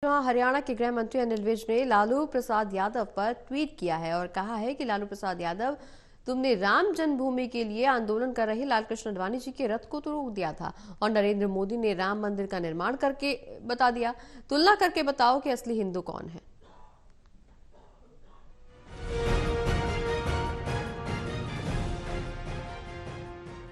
जहां हरियाणा के गृह मंत्री अनिल विज ने लालू प्रसाद यादव पर ट्वीट किया है और कहा है कि लालू प्रसाद यादव, तुमने राम जन्मभूमि के लिए आंदोलन कर रहे लालकृष्ण आडवाणी जी के रथ को तो रोक दिया था और नरेंद्र मोदी ने राम मंदिर का निर्माण करके बता दिया। तुलना करके बताओ कि असली हिंदू कौन है।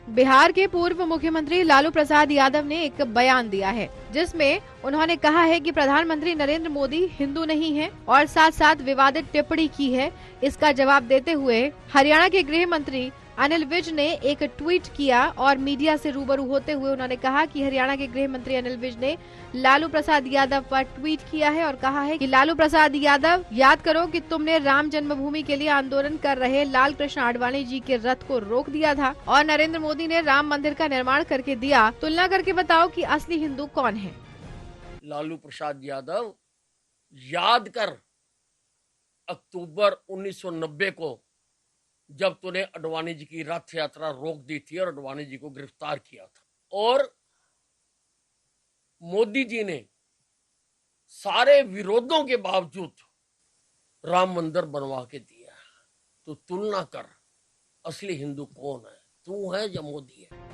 बिहार के पूर्व मुख्यमंत्री लालू प्रसाद यादव ने एक बयान दिया है जिसमें उन्होंने कहा है कि प्रधानमंत्री नरेंद्र मोदी हिंदू नहीं है और साथ साथ विवादित टिप्पणी की है। इसका जवाब देते हुए हरियाणा के गृह मंत्री अनिल विज ने एक ट्वीट किया और मीडिया से रूबरू होते हुए उन्होंने कहा कि हरियाणा के गृह मंत्री अनिल विज ने लालू प्रसाद यादव पर ट्वीट किया है और कहा है कि लालू प्रसाद यादव, याद करो कि तुमने राम जन्मभूमि के लिए आंदोलन कर रहे लालकृष्ण आडवाणी जी के रथ को रोक दिया था और नरेंद्र मोदी ने राम मंदिर का निर्माण करके दिया। तुलना करके बताओ कि असली हिंदू कौन है। लालू प्रसाद यादव, याद कर अक्टूबर 1990 को जब तूने आडवाणी जी की रथ यात्रा रोक दी थी और आडवाणी जी को गिरफ्तार किया था और मोदी जी ने सारे विरोधों के बावजूद राम मंदिर बनवा के दिया। तो तुलना कर, असली हिंदू कौन है, तू है या मोदी है।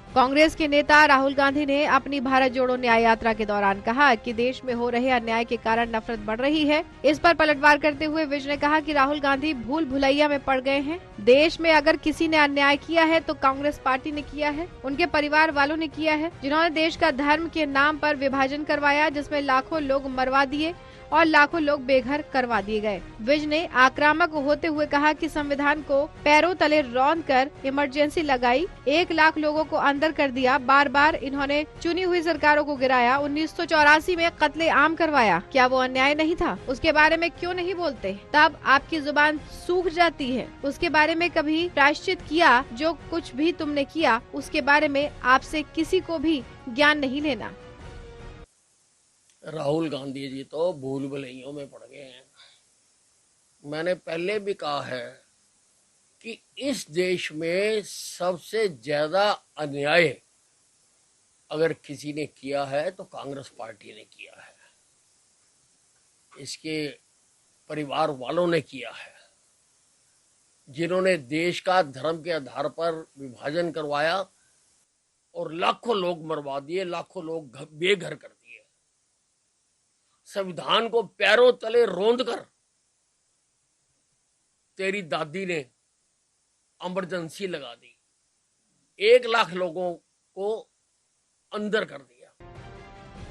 कांग्रेस के नेता राहुल गांधी ने अपनी भारत जोड़ो न्याय यात्रा के दौरान कहा कि देश में हो रहे अन्याय के कारण नफरत बढ़ रही है। इस पर पलटवार करते हुए विज ने कहा कि राहुल गांधी भूल भुलैया में पड़ गए हैं। देश में अगर किसी ने अन्याय किया है तो कांग्रेस पार्टी ने किया है, उनके परिवार वालों ने किया है, जिन्होंने देश का धर्म के नाम पर विभाजन करवाया, जिसमें लाखों लोग मरवा दिए और लाखों लोग बेघर करवा दिए गए। विज ने आक्रामक होते हुए कहा कि संविधान को पैरों तले रौंद कर इमरजेंसी लगाई, 1 लाख लोगों को अंदर कर दिया, बार बार इन्होंने चुनी हुई सरकारों को गिराया, 1984 में कत्ले आम करवाया। क्या वो अन्याय नहीं था? उसके बारे में क्यों नहीं बोलते? तब आपकी जुबान सूख जाती है। उसके बारे में कभी प्रायश्चित किया? जो कुछ भी तुमने किया उसके बारे में आपसे किसी को भी ज्ञान नहीं लेना। राहुल गांधी जी तो भूल भुलैयों में पड़ गए हैं। मैंने पहले भी कहा है कि इस देश में सबसे ज्यादा अन्याय अगर किसी ने किया है तो कांग्रेस पार्टी ने किया है, इसके परिवार वालों ने किया है, जिन्होंने देश का धर्म के आधार पर विभाजन करवाया और लाखों लोग मरवा दिए, लाखों लोग बेघर कर दिए। संविधान को पैरों तले रौंद कर तेरी दादी ने इमरजेंसी लगा दी, 1 लाख लोगों को अंदर कर दिया।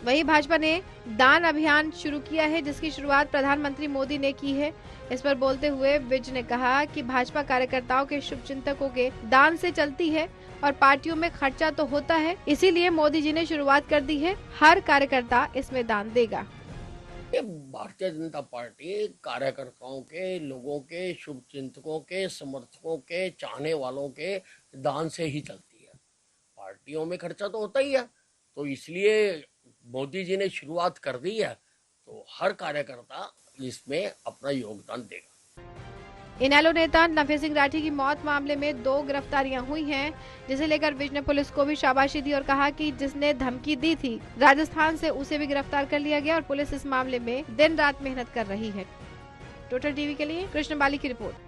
वहीं भाजपा ने दान अभियान शुरू किया है जिसकी शुरुआत प्रधानमंत्री मोदी ने की है। इस पर बोलते हुए विज ने कहा कि भाजपा कार्यकर्ताओं के शुभचिंतकों के दान से चलती है और पार्टियों में खर्चा तो होता है, इसीलिए मोदी जी ने शुरुआत कर दी है, हर कार्यकर्ता इसमें दान देगा। भारतीय जनता पार्टी कार्यकर्ताओं के, लोगों के, शुभचिंतकों के, समर्थकों के, चाहने वालों के दान से ही चलती है। पार्टियों में खर्चा तो होता ही है, तो इसलिए मोदी जी ने शुरुआत कर दी है, तो हर कार्यकर्ता इसमें अपना योगदान देगा। इनेलो नेता नफे सिंह राठी की मौत मामले में 2 गिरफ्तारियां हुई हैं, जिसे लेकर विज ने पुलिस को भी शाबाशी दी और कहा कि जिसने धमकी दी थी राजस्थान से, उसे भी गिरफ्तार कर लिया गया और पुलिस इस मामले में दिन रात मेहनत कर रही है। टोटल टीवी के लिए कृष्ण बाली की रिपोर्ट।